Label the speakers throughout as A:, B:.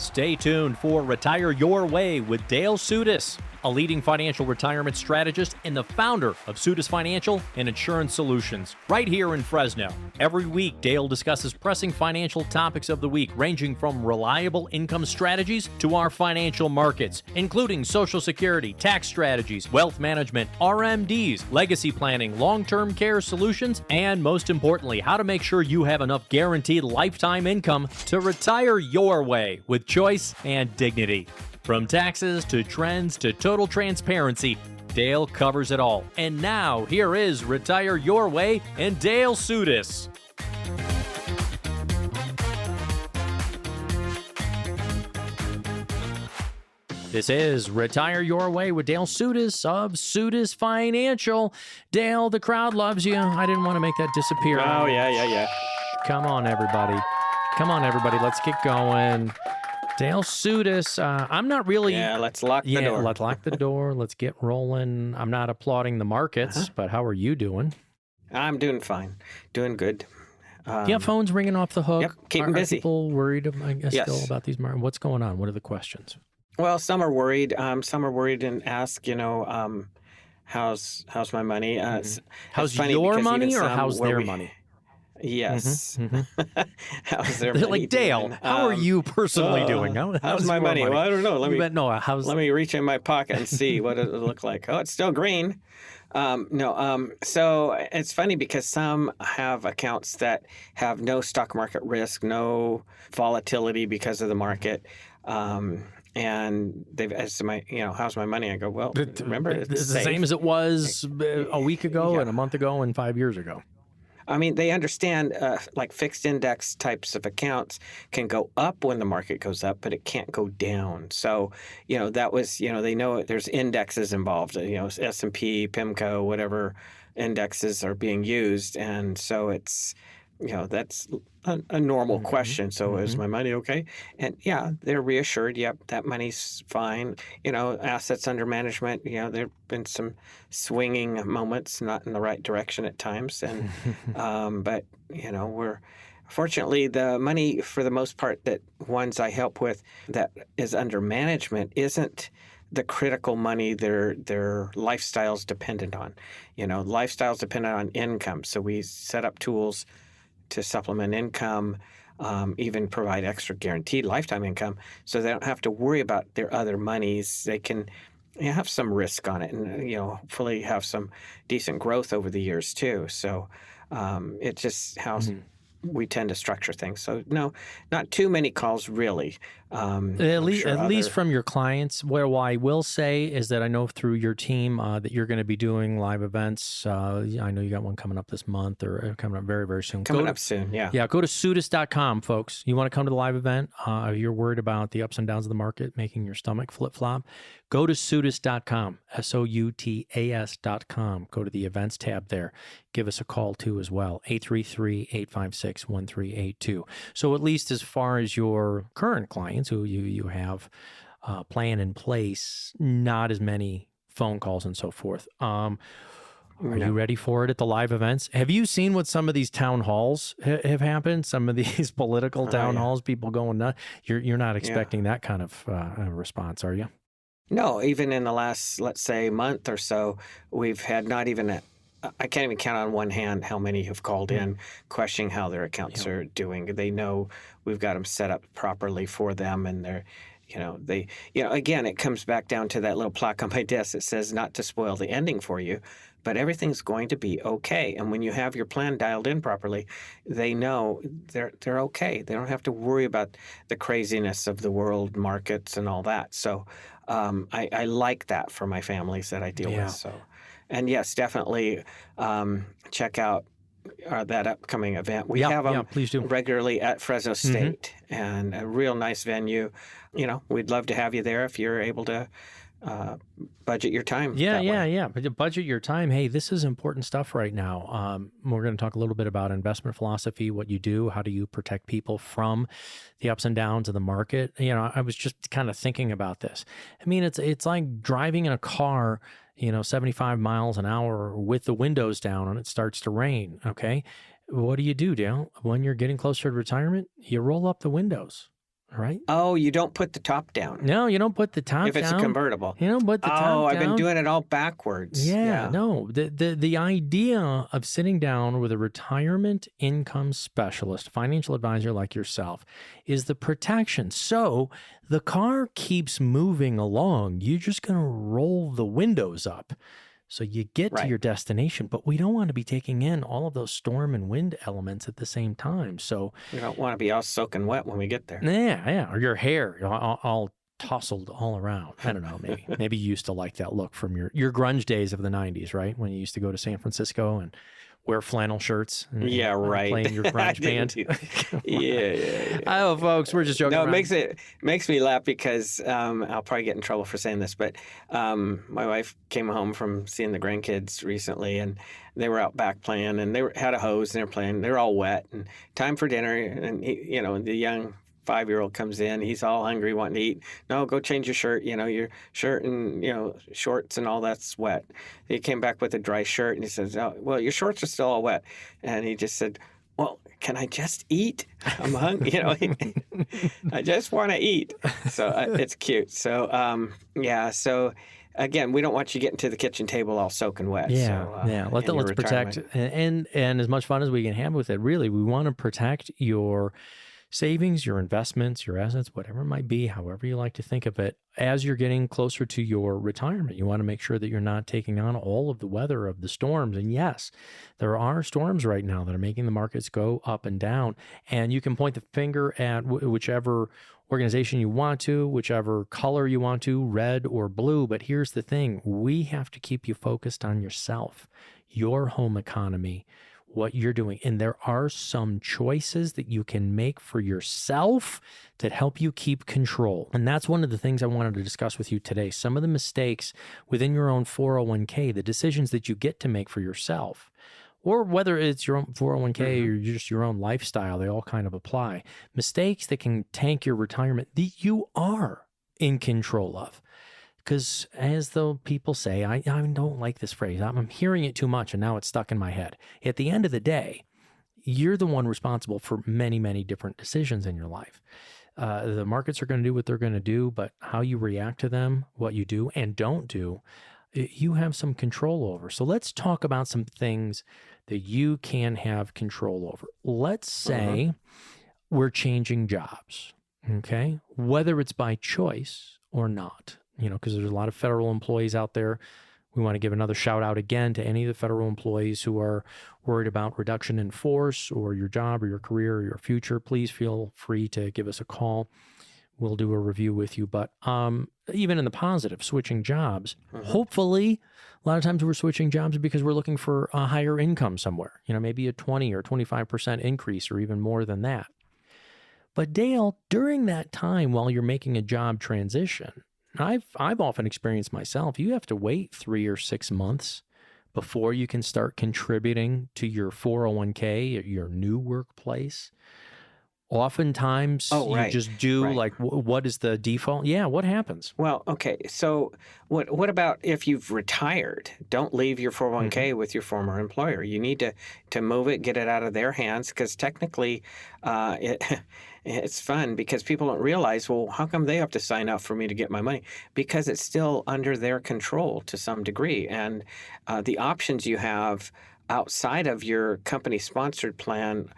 A: Stay tuned for Retire Your Way with Dale Sudis, a leading financial retirement strategist and the founder of Sudis Financial and Insurance Solutions, right here in Fresno. Every week, Dale discusses pressing financial topics of the week, ranging from reliable income strategies to our financial markets, including Social Security, tax strategies, wealth management, RMDs, legacy planning, long-term care solutions, and most importantly, how to make sure you have enough guaranteed lifetime income to retire your way with choice and dignity. From taxes to trends to total transparency, Dale covers it all. And now, here is Retire Your Way and Dale Sudis. This is Retire Your Way with Dale Sudis of Sudis Financial. Dale, the crowd loves you. I didn't want to make that disappear.
B: Oh, yeah.
A: Come on, everybody. Let's get going. Dale Sudis, I'm not really...
B: Yeah, let's lock the door.
A: Let's lock the door. Let's get rolling. I'm not applauding the markets, but how are you doing?
B: I'm doing fine. Doing good.
A: Yeah, phones ringing off the hook.
B: Yep, keeping busy.
A: Are people worried, I guess,
B: Yes.
A: still about these markets? What's going on? What are the questions?
B: Well, some are worried. Some are worried and ask, how's my money?
A: How's your money or how's their money?
B: Yes.
A: Mm-hmm.
B: How's their
A: They're
B: money
A: like, Dale,
B: doing?
A: how are you personally doing?
B: How's my money? Well, I don't know. Let me reach in my pocket and see what it look like. Oh, it's still green. So it's funny because some have accounts that have no stock market risk, no volatility because of the market. And they've asked how's my money? I go, well, remember, it's
A: the
B: safe.
A: same as it was a week ago and a month ago and 5 years ago.
B: I mean, they understand like fixed index types of accounts can go up when the market goes up, but it can't go down. So, that was, they know there's indexes involved, S&P, PIMCO, whatever indexes are being used. And so it's, that's a normal question. So is my money okay? And yeah, they're reassured. Yep, that money's fine. Assets under management, there have been some swinging moments, not in the right direction at times. And but, we're fortunately the money for the most part that ones I help with that is under management isn't the critical money their lifestyle's dependent on. Lifestyle's dependent on income. So we set up tools to supplement income, even provide extra guaranteed lifetime income so they don't have to worry about their other monies. They can have some risk on it and, hopefully have some decent growth over the years too. So it's just how we tend to structure things. So no, not too many calls really.
A: At least from your clients. What I will say is that I know through your team that you're going to be doing live events. I know you got one coming up this month or coming up very, very soon.
B: Coming up soon, yeah.
A: Yeah, go to Sudis.com, folks. You want to come to the live event? You're worried about the ups and downs of the market making your stomach flip-flop? Go to Sudis.com, SOUTAS.com. Go to the events tab there. Give us a call too as well, 833-856-1382. So at least as far as your current clients who you have plan in place, not as many phone calls and so forth. Are you ready for it at the live events? Have you seen what some of these town halls have happened? Some of these political town halls, people going nuts. You're not expecting that kind of response, are you?
B: No, even in the last, let's say, month or so, we've had not even I can't even count on one hand how many have called in questioning how their accounts are doing. They know we've got them set up properly for them, and they're, again, it comes back down to that little plaque on my desk that says not to spoil the ending for you, but everything's going to be okay. And when you have your plan dialed in properly, they know they're okay. They don't have to worry about the craziness of the world markets and all that. So I like that for my families that I deal with. So. And yes, definitely check out that upcoming event. We have them
A: please do.
B: Regularly at Fresno State, and a real nice venue. We'd love to have you there if you're able to budget your time.
A: Yeah. Budget your time. Hey, this is important stuff right now. We're going to talk a little bit about investment philosophy, what you do, how do you protect people from the ups and downs of the market. I was just kind of thinking about this. I mean, it's like driving in a car 75 miles an hour with the windows down and it starts to rain, okay? What do you do, Dale? When you're getting closer to retirement, you roll up the windows, right?
B: Oh, you don't put the top down
A: No, you don't put the top
B: if it's a
A: down.
B: convertible.
A: You don't put the top
B: Oh, I've been
A: down.
B: doing it all backwards.
A: Yeah,
B: Yeah.
A: no. The idea of sitting down with a retirement income specialist, financial advisor like yourself, is the protection. So the car keeps moving along. You're just going to roll the windows up. So you get to
B: Right.
A: your destination, but we don't want to be taking in all of those storm and wind elements at the same time. So
B: We don't want to be all soaking wet when we get there.
A: yeah, or your hair all tousled all around. I don't know, maybe you used to like that look from your grunge days of the 90s, right? When you used to go to San Francisco and wear flannel shirts and
B: Yeah, right.
A: play in your
B: I
A: grunge
B: didn't
A: band.
B: do- yeah.
A: Oh, folks, we're just joking
B: No,
A: around.
B: it makes me laugh because I'll probably get in trouble for saying this, but my wife came home from seeing the grandkids recently, and they were out back playing, and had a hose and they're playing. They're all wet, and time for dinner, and the young 5-year-old comes in. He's all hungry, wanting to eat. No, go change your shirt. Your shirt and shorts and all that's wet. He came back with a dry shirt, and he says, "Oh, well, your shorts are still all wet." And he just said, "Well, can I just eat? I'm hungry. I just want to eat." So it's cute. So yeah. So again, we don't want you getting to the kitchen table all soaking wet.
A: Yeah,
B: so,
A: yeah.
B: in your
A: Let's protect
B: retirement.
A: and as much fun as we can have with it. Really, we want to protect your savings, your investments, your assets, whatever it might be, however you like to think of it, as you're getting closer to your retirement. You want to make sure that you're not taking on all of the weather of the storms. And yes, there are storms right now that are making the markets go up and down. And you can point the finger at whichever organization you want to, whichever color you want to, red or blue. But here's the thing, we have to keep you focused on yourself, your home economy, what you're doing. And there are some choices that you can make for yourself that help you keep control. And that's one of the things I wanted to discuss with you today. Some of the mistakes within your own 401k, the decisions that you get to make for yourself, or whether it's your own 401k or just your own lifestyle, they all kind of apply. Mistakes that can tank your retirement that you are in control of. Because as though people say, I don't like this phrase. I'm hearing it too much and now it's stuck in my head. At the end of the day, you're the one responsible for many, many different decisions in your life. The markets are going to do what they're going to do, but how you react to them, what you do and don't do, you have some control over. So let's talk about some things that you can have control over. Let's say we're changing jobs, okay? Whether it's by choice or not. Because there's a lot of federal employees out there. We want to give another shout out again to any of the federal employees who are worried about reduction in force or your job or your career or your future. Please feel free to give us a call. We'll do a review with you. But even in the positive, switching jobs, hopefully a lot of times we're switching jobs because we're looking for a higher income somewhere, maybe a 20 or 25% increase or even more than that. But Dale, during that time while you're making a job transition, I've often experienced myself, you have to wait 3 or 6 months before you can start contributing to your 401k at your new workplace. Oftentimes you just do like, what is the default? Yeah, what happens?
B: Well, okay. So what about if you've retired? Don't leave your 401k with your former employer. You need to move it, get it out of their hands, because technically it's fun because people don't realize, well, how come they have to sign up for me to get my money? Because it's still under their control to some degree. And the options you have outside of your company-sponsored plan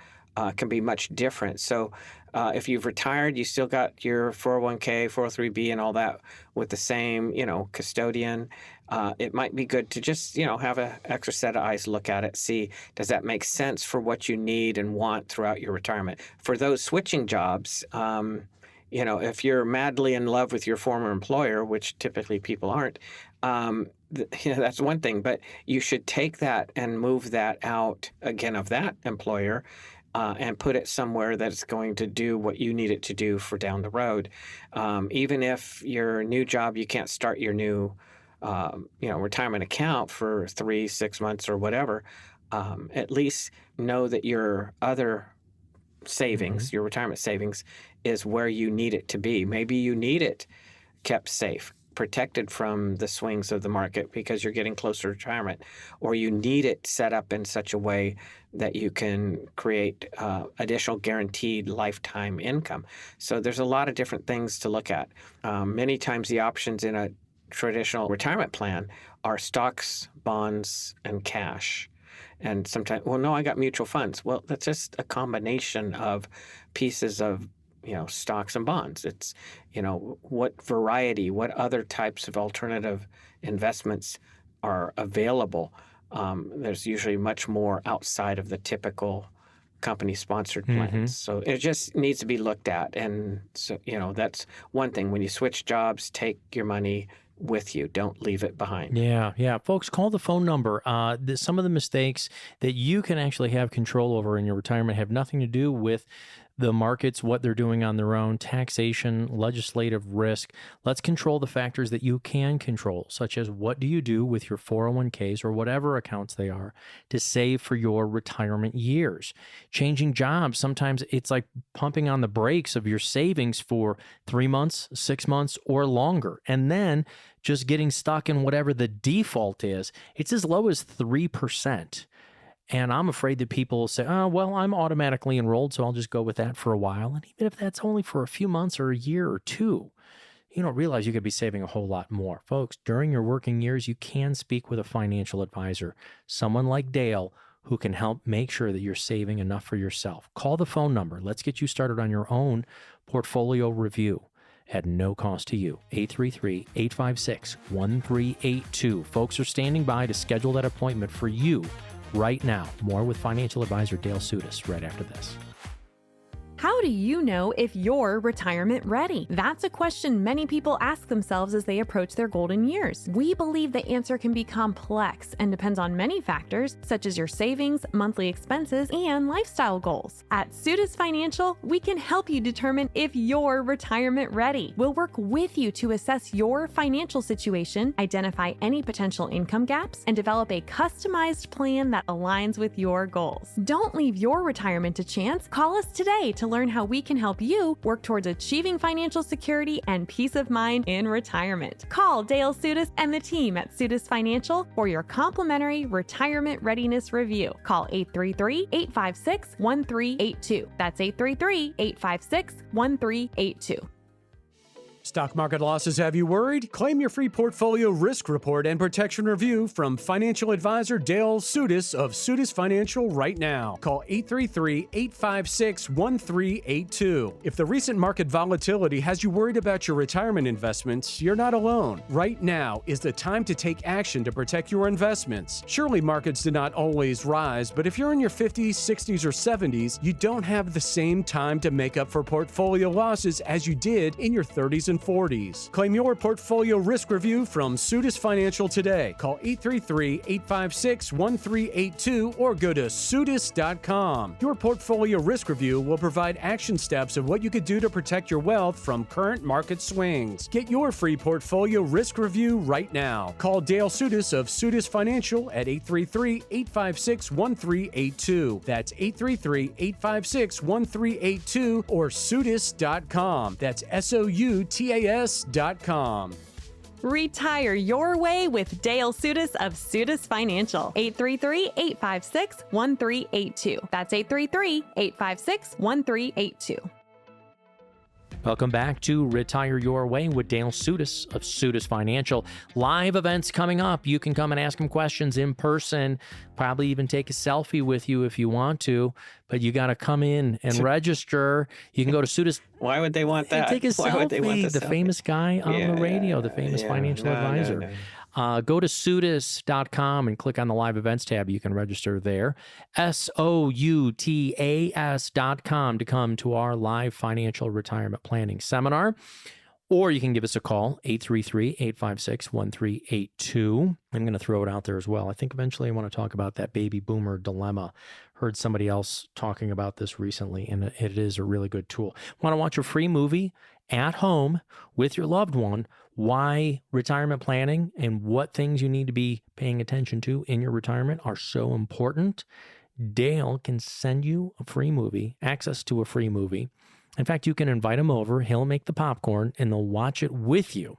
B: can be much different. So if you've retired, you still got your 401k, 403b, and all that with the same, custodian. It might be good to just, have an extra set of eyes look at it, see, does that make sense for what you need and want throughout your retirement? For those switching jobs, if you're madly in love with your former employer, which typically people aren't, that's one thing. But you should take that and move that out again of that employer. And put it somewhere that's going to do what you need it to do for down the road. Even if your new job, you can't start your new, retirement account for 3-6 months or whatever, at least know that your other savings, your retirement savings, is where you need it to be. Maybe you need it kept safe. protected from the swings of the market because you're getting closer to retirement, or you need it set up in such a way that you can create additional guaranteed lifetime income. So there's a lot of different things to look at. Many times the options in a traditional retirement plan are stocks, bonds, and cash. And sometimes, well, no, I got mutual funds. Well, that's just a combination of pieces of stocks and bonds. It's, what variety, what other types of alternative investments are available. There's usually much more outside of the typical company-sponsored plans. So it just needs to be looked at. And so, that's one thing. When you switch jobs, take your money with you. Don't leave it behind.
A: Yeah. Folks, call the phone number. Some of the mistakes that you can actually have control over in your retirement have nothing to do with the markets, what they're doing on their own, taxation, legislative risk. Let's control the factors that you can control, such as what do you do with your 401ks or whatever accounts they are to save for your retirement years. Changing jobs, sometimes it's like pumping on the brakes of your savings for 3 months, 6 months, or longer. And then just getting stuck in whatever the default is. It's as low as 3%. And I'm afraid that people will say, oh, well, I'm automatically enrolled, so I'll just go with that for a while. And even if that's only for a few months or a year or two, you don't realize you could be saving a whole lot more. Folks, during your working years, you can speak with a financial advisor, someone like Dale, who can help make sure that you're saving enough for yourself. Call the phone number. Let's get you started on your own portfolio review at no cost to you. 833-856-1382. Folks are standing by to schedule that appointment for you right now. More with financial advisor Dale Sutis right after this.
C: How do you know if you're retirement ready? That's a question many people ask themselves as they approach their golden years. We believe the answer can be complex and depends on many factors, such as your savings, monthly expenses, and lifestyle goals. At Sutis Financial, we can help you determine if you're retirement ready. We'll work with you to assess your financial situation, identify any potential income gaps, and develop a customized plan that aligns with your goals. Don't leave your retirement to chance. Call us today to learn how we can help you work towards achieving financial security and peace of mind in retirement. Call Dale Sutis and the team at Sutis Financial for your complimentary retirement readiness review. Call 833-856-1382. That's 833-856-1382.
D: Stock market losses have you worried? Claim your free portfolio risk report and protection review from financial advisor Dale Sutis of Sutis Financial right now. Call 833-856-1382. If the recent market volatility has you worried about your retirement investments, you're not alone. Right now is the time to take action to protect your investments. Surely markets do not always rise, but if you're in your 50s, 60s, or 70s, you don't have the same time to make up for portfolio losses as you did in your 30s and 40s. Claim your portfolio risk review from Sutis Financial today. Call 833-856-1382 or go to Sutis.com. Your portfolio risk review will provide action steps of what you could do to protect your wealth from current market swings. Get your free portfolio risk review right now. Call Dale Sutis of Sutis Financial at 833-856-1382. That's 833-856-1382 or Sutis.com. That's SOUTAS.com.
C: Retire your way with Dale Sutis of Sutis Financial. 833-856-1382. That's 833-856-1382.
A: Welcome back to Retire Your Way with Dale Sutis of Sutis Financial. Live events coming up. You can come and ask him questions in person, probably even take a selfie with you if you want to, but you got to come in and register. You can go to Sutis.
B: Why would they want that?
A: Take a
B: Why would they want
A: selfie. The
B: selfie?
A: famous guy on the radio, the famous financial advisor.
B: No.
A: Go to Sutis.com and click on the live events tab. You can register there. SOUTAS.com to come to our live financial retirement planning seminar. Or you can give us a call, 833-856-1382. I'm going to throw it out there as well. I think eventually I want to talk about that baby boomer dilemma. Heard somebody else talking about this recently, and it is a really good tool. Want to watch a free movie at home with your loved one? Why retirement planning and what things you need to be paying attention to in your retirement are so important? Dale can send you a free movie, access to a free movie. In fact, you can invite him over. He'll make the popcorn and they'll watch it with you.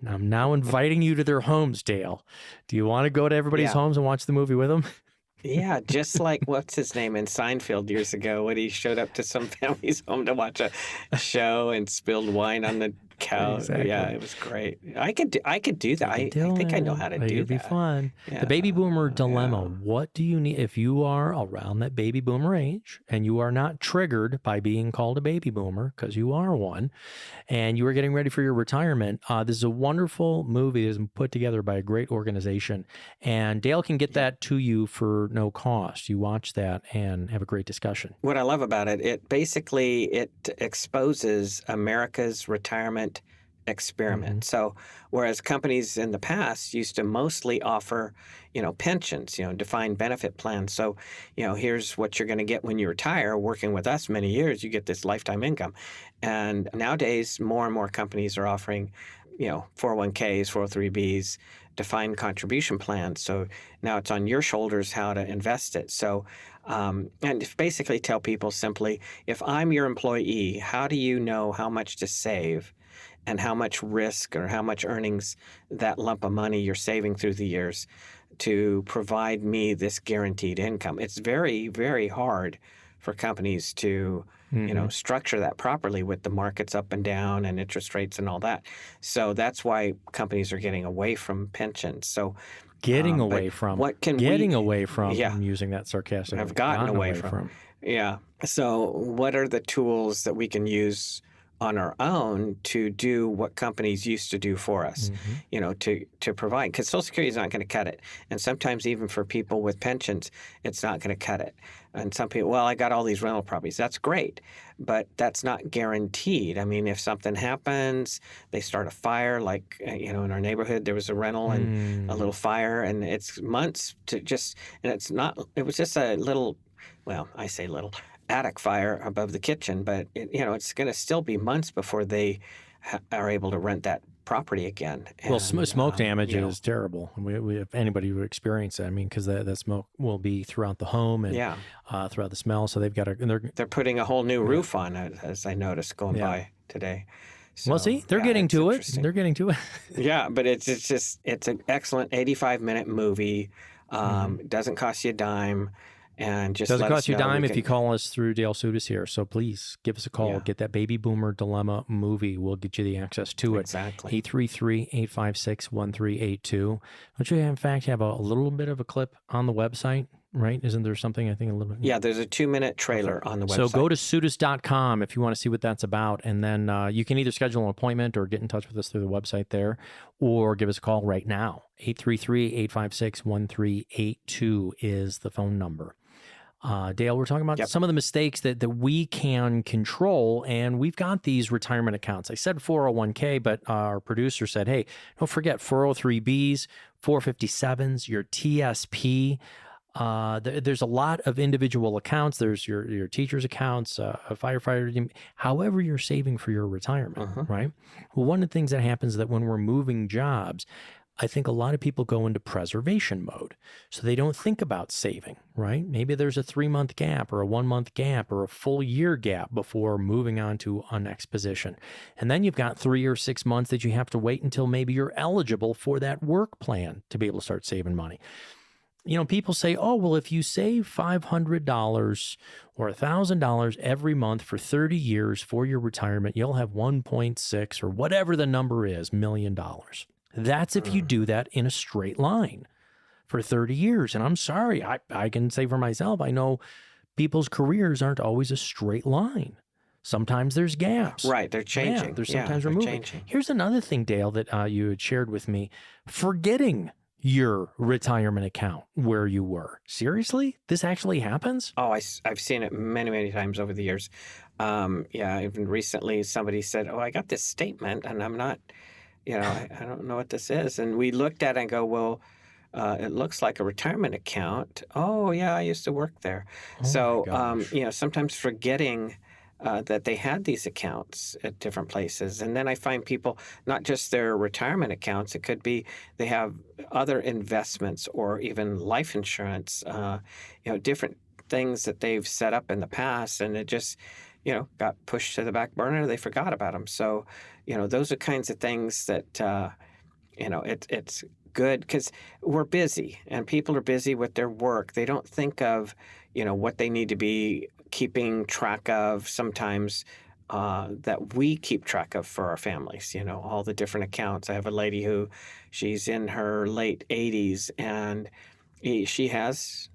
A: I'm now inviting you to their homes, Dale. Do you want to go to everybody's
B: Yeah.
A: homes and watch the movie with them?
B: Yeah, just like what's his name in Seinfeld years ago when he showed up to some family's home to watch a show and spilled wine on the couch.
A: Exactly.
B: Yeah, it was great. I could do that. I
A: Do
B: think I know
A: it.
B: how to
A: Like,
B: do
A: it'd be
B: that.
A: fun.
B: Yeah,
A: The baby boomer dilemma.
B: yeah.
A: What do you need if you are around that baby boomer age and you are not triggered by being called a baby boomer because you are one and you are getting ready for your retirement? This is a wonderful movie that is put together by a great organization, and Dale can get that to you for no cost. You watch that and have a great discussion.
B: What I love about it, it exposes America's retirement experiment. So whereas companies in the past used to mostly offer, pensions, defined benefit plans. So, here's what you're going to get when you retire. Working with us many years, you get this lifetime income. And nowadays, more and more companies are offering, 401ks, 403bs, defined contribution plans. So now it's on your shoulders how to invest it. So, and basically tell people simply, if I'm your employee, how do you know how much to save and how much risk or how much earnings that lump of money you're saving through the years to provide me this guaranteed income? It's very, very hard for companies to structure that properly with the markets up and down and interest rates and all that. So that's why companies are getting away from pensions. So
A: Getting away from. I'm using that sarcastically.
B: Have gotten away from. Yeah. So what are the tools that we can use on our own to do what companies used to do for us, to provide? Because Social Security is not going to cut it. And sometimes even for people with pensions, it's not going to cut it. And some people, I got all these rental properties. That's great, but that's not guaranteed. I mean, if something happens, they start a fire, like, in our neighborhood, there was a rental and a little fire, and it's months to and it was just a little, I say little, attic fire above the kitchen, but it's going to still be months before they are able to rent that property again.
A: Well, smoke damage is terrible. We if anybody would experience it, because that smoke will be throughout the home and throughout the smell. So they've got they're
B: putting a whole new roof on it, as I noticed going by today. So,
A: see, they're getting to it. They're getting to it.
B: Yeah, but it's an excellent 85-minute movie. Doesn't cost you a dime. And just
A: doesn't
B: let us
A: cost you a
B: know.
A: dime if you call us through Dale Sudas here. So please give us a call.
B: Yeah.
A: Get that Baby Boomer Dilemma movie. We'll get you the access to it.
B: Exactly.
A: 833-856-1382. Don't you, in fact, have a little bit of a clip on the website, right? Isn't there something, I think, a little bit?
B: Yeah, there's a 2-minute trailer on the website.
A: So go to Sudas.com if you want to see what that's about. And then you can either schedule an appointment or get in touch with us through the website there, or give us a call right now. 833-856-1382 is the phone number. Dale, we're talking about some of the mistakes that we can control, and we've got these retirement accounts. I said 401k, but our producer said, hey, don't forget 403bs, 457s, your TSP. There's a lot of individual accounts. There's your teacher's accounts, a firefighter, however you're saving for your retirement, right? Well, one of the things that happens is that when we're moving jobs, I think a lot of people go into preservation mode. So they don't think about saving, right? Maybe there's a 3-month gap or a 1-month gap or a full year gap before moving on to a next position. And then you've got 3 or 6 months that you have to wait until maybe you're eligible for that work plan to be able to start saving money. People say, oh, well, if you save $500 or $1,000 every month for 30 years for your retirement, you'll have 1.6 or whatever the number is, $1 million. That's if you do that in a straight line for 30 years. And I'm sorry, I can say for myself, I know people's careers aren't always a straight line. Sometimes there's gaps.
B: Right, they're changing.
A: Yeah, there's sometimes we're moving.
B: Changing.
A: Here's another thing, Dale, that you had shared with me. Forgetting your retirement account where you were. Seriously? This actually happens?
B: Oh, I've seen it many, many times over the years. Even recently somebody said, oh, I got this statement and I'm not... I don't know what this is. And we looked at it and go, well, it looks like a retirement account. Oh, yeah, I used to work there. Sometimes forgetting that they had these accounts at different places. And then I find people, not just their retirement accounts, it could be they have other investments or even life insurance, different things that they've set up in the past. And it just, got pushed to the back burner. They forgot about them. So, those are kinds of things that it's good because we're busy and people are busy with their work. They don't think of, what they need to be keeping track of sometimes that we keep track of for our families, all the different accounts. I have a lady who she's in her late 80s and she has,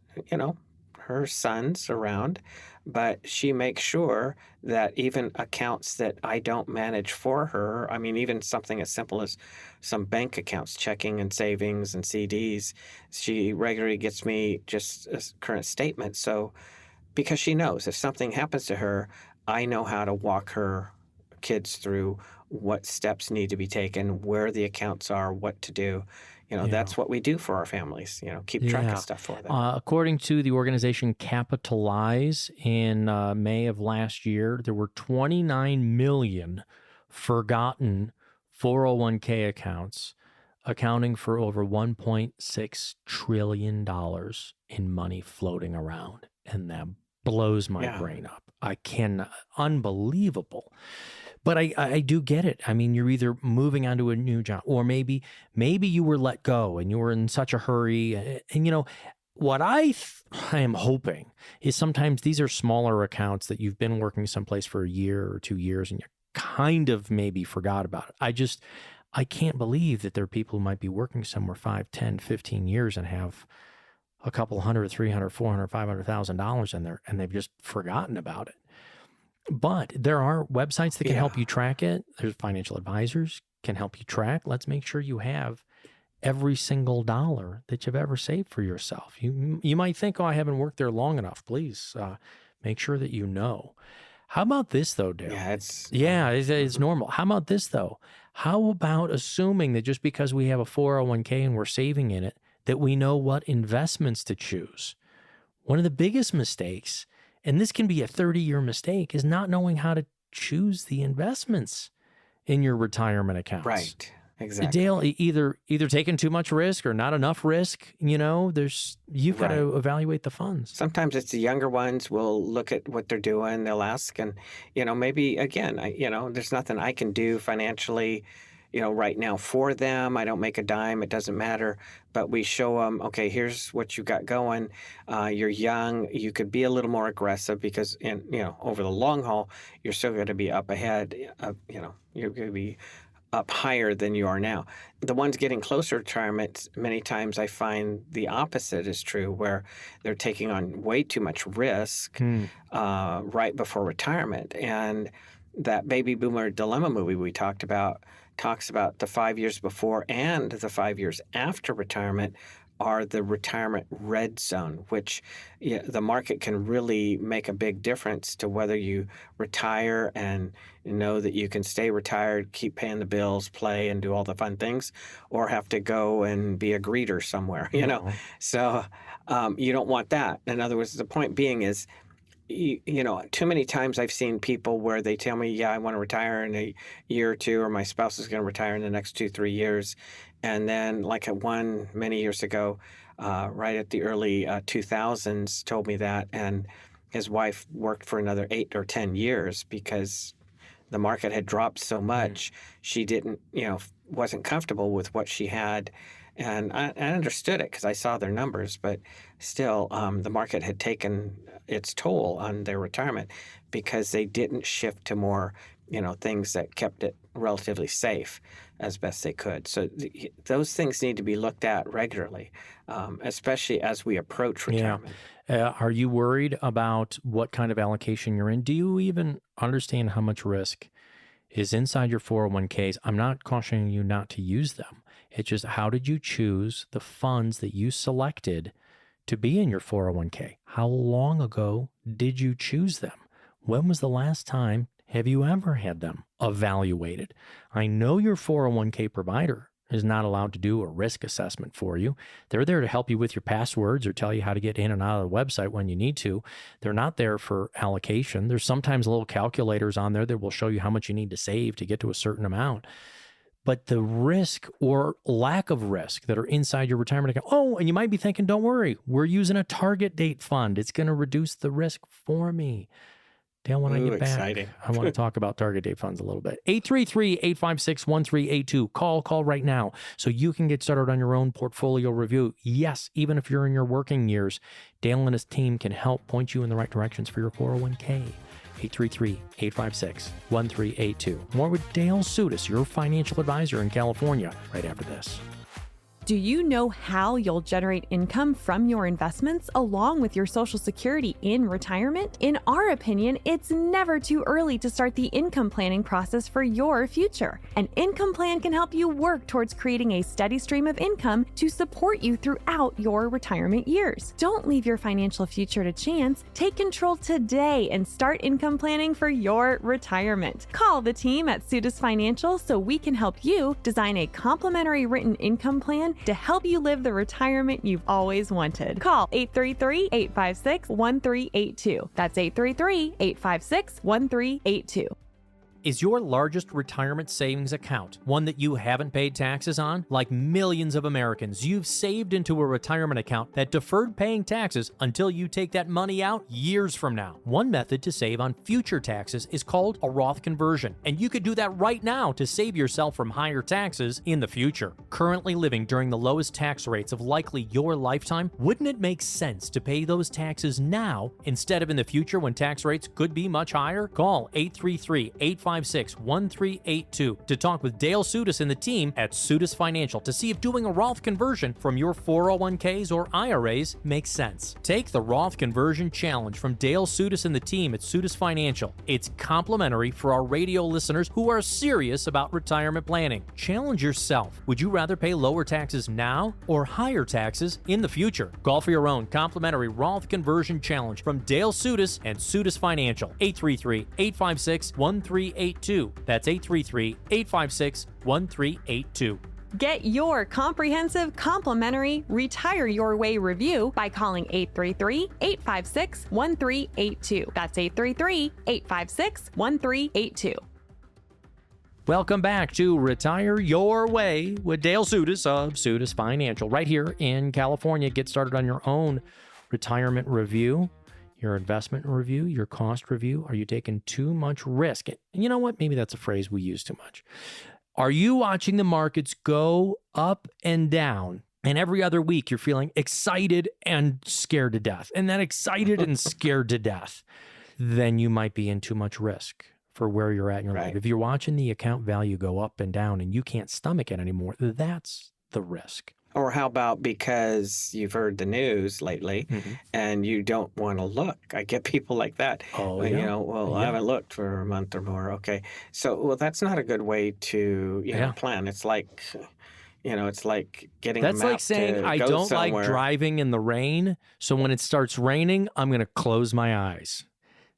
B: her sons around, but she makes sure that even accounts that I don't manage for her, I mean, even something as simple as some bank accounts, checking and savings and CDs, she regularly gets me just a current statement. So, because she knows if something happens to her, I know how to walk her kids through what steps need to be taken, where the accounts are, what to do. That's what we do for our families, keep track of stuff for them.
A: According to the organization Capitalize, in May of last year, there were 29 million forgotten 401k accounts, accounting for over $1.6 trillion in money floating around. And that blows my brain up. Unbelievable. But I do get it. I mean, you're either moving on to a new job, or maybe you were let go and you were in such a hurry. And what I am hoping is sometimes these are smaller accounts that you've been working someplace for a year or 2 years and you kind of maybe forgot about it. I can't believe that there are people who might be working somewhere 5, 10, 15 years and have a couple $100, $300, $400, $500,000 in there, and they've just forgotten about it. But there are websites that can help you track it. There's financial advisors can help you track. Let's make sure you have every single dollar that you've ever saved for yourself. You might think, I haven't worked there long enough. Please make sure that you know. How about this, though, Dale? It's normal. How about this, though? How about assuming that just because we have a 401k and we're saving in it, that we know what investments to choose? One of the biggest mistakes, and this can be a 30-year mistake, is not knowing how to choose the investments in your retirement accounts.
B: Right. Exactly.
A: Dale, either taking too much risk or not enough risk, you've got to evaluate the funds.
B: Sometimes it's the younger ones will look at what they're doing. They'll ask, and, maybe again, there's nothing I can do financially, right now for them. I don't make a dime. It doesn't matter. But we show them, okay, here's what you got going. You're young. You could be a little more aggressive because, over the long haul, you're still going to be up ahead. You're going to be up higher than you are now. The ones getting closer to retirement, many times I find the opposite is true, where they're taking on way too much risk right before retirement. And that Baby Boomer Dilemma movie we talked about talks about the 5 years before and the 5 years after retirement are the retirement red zone, which the market can really make a big difference to whether you retire and know that you can stay retired, keep paying the bills, play, and do all the fun things, or have to go and be a greeter somewhere, So you don't want that. In other words, the point being is, too many times I've seen people where they tell me, I want to retire in a year or two, or my spouse is going to retire in the next 2-3 years. And then like one many years ago, right at the early 2000s, told me that. And his wife worked for another 8 or 10 years because the market had dropped so much. She didn't, wasn't comfortable with what she had. And I understood it because I saw their numbers, but still the market had taken its toll on their retirement because they didn't shift to more, things that kept it relatively safe as best they could. So those things need to be looked at regularly, especially as we approach retirement.
A: Are you worried about what kind of allocation you're in? Do you even understand how much risk is inside your 401ks? I'm not cautioning you not to use them. It's just, how did you choose the funds that you selected to be in your 401k? How long ago did you choose them? When was the last time have you ever had them evaluated? I know your 401k provider is not allowed to do a risk assessment for you. They're there to help you with your passwords or tell you how to get in and out of the website when you need to. They're not there for allocation. There's sometimes little calculators on there that will show you how much you need to save to get to a certain amount. But the risk or lack of risk that are inside your retirement account, and you might be thinking, don't worry, we're using a target date fund. It's going to reduce the risk for me. Dale, when I
B: Ooh,
A: get back,
B: exciting.
A: I want to talk about target date funds a little bit. 833-856-1382. Call right now so you can get started on your own portfolio review. Yes, even if you're in your working years, Dale and his team can help point you in the right directions for your 401k. 833-856-1382. More with Dale Sutis, your financial advisor in California, right after this.
C: Do you know how you'll generate income from your investments along with your Social Security in retirement? In our opinion, it's never too early to start the income planning process for your future. An income plan can help you work towards creating a steady stream of income to support you throughout your retirement years. Don't leave your financial future to chance. Take control today and start income planning for your retirement. Call the team at Sutis Financial so we can help you design a complimentary written income plan to help you live the retirement you've always wanted. Call 833-856-1382. That's 833-856-1382.
A: Is your largest retirement savings account one that you haven't paid taxes on? Like millions of Americans, you've saved into a retirement account that deferred paying taxes until you take that money out years from now. One method to save on future taxes is called a Roth conversion, and you could do that right now to save yourself from higher taxes in the future. Currently living during the lowest tax rates of likely your lifetime, wouldn't it make sense to pay those taxes now instead of in the future when tax rates could be much higher? Call 833-856-1382 to talk with Dale Sutis and the team at Sutis Financial to see if doing a Roth conversion from your 401ks or IRAs makes sense. Take the Roth Conversion Challenge from Dale Sutis and the team at Sutis Financial. It's complimentary for our radio listeners who are serious about retirement planning. Challenge yourself. Would you rather pay lower taxes now or higher taxes in the future? Call for your own complimentary Roth Conversion Challenge from Dale Sutis and Sutis Financial. 833-856-1382. That's 833-856-1382.
C: Get your comprehensive, complimentary Retire Your Way review by calling 833-856-1382. That's 833-856-1382.
A: Welcome back to Retire Your Way with Dale Sutis of Sutis Financial. Right here in California, get started on your own retirement review, your investment review, your cost review. Are you taking too much risk? And you know what? Maybe that's a phrase we use too much. Are you watching the markets go up and down, and every other week you're feeling excited and scared to death, and then excited and scared to death? Then you might be in too much risk for where you're at in your life. If you're watching the account value go up and down and you can't stomach it anymore, that's the risk.
B: Or how about because you've heard the news lately and you don't want to look? I get people like that.
A: Oh,
B: You
A: yeah.
B: know, I haven't looked for a month or more. Okay. So, well, that's not a good way to, plan. It's like, it's like getting
A: That's
B: a map
A: like saying,
B: to
A: I
B: go
A: don't
B: somewhere.
A: like driving in the rain, so when it starts raining, I'm going to close my eyes.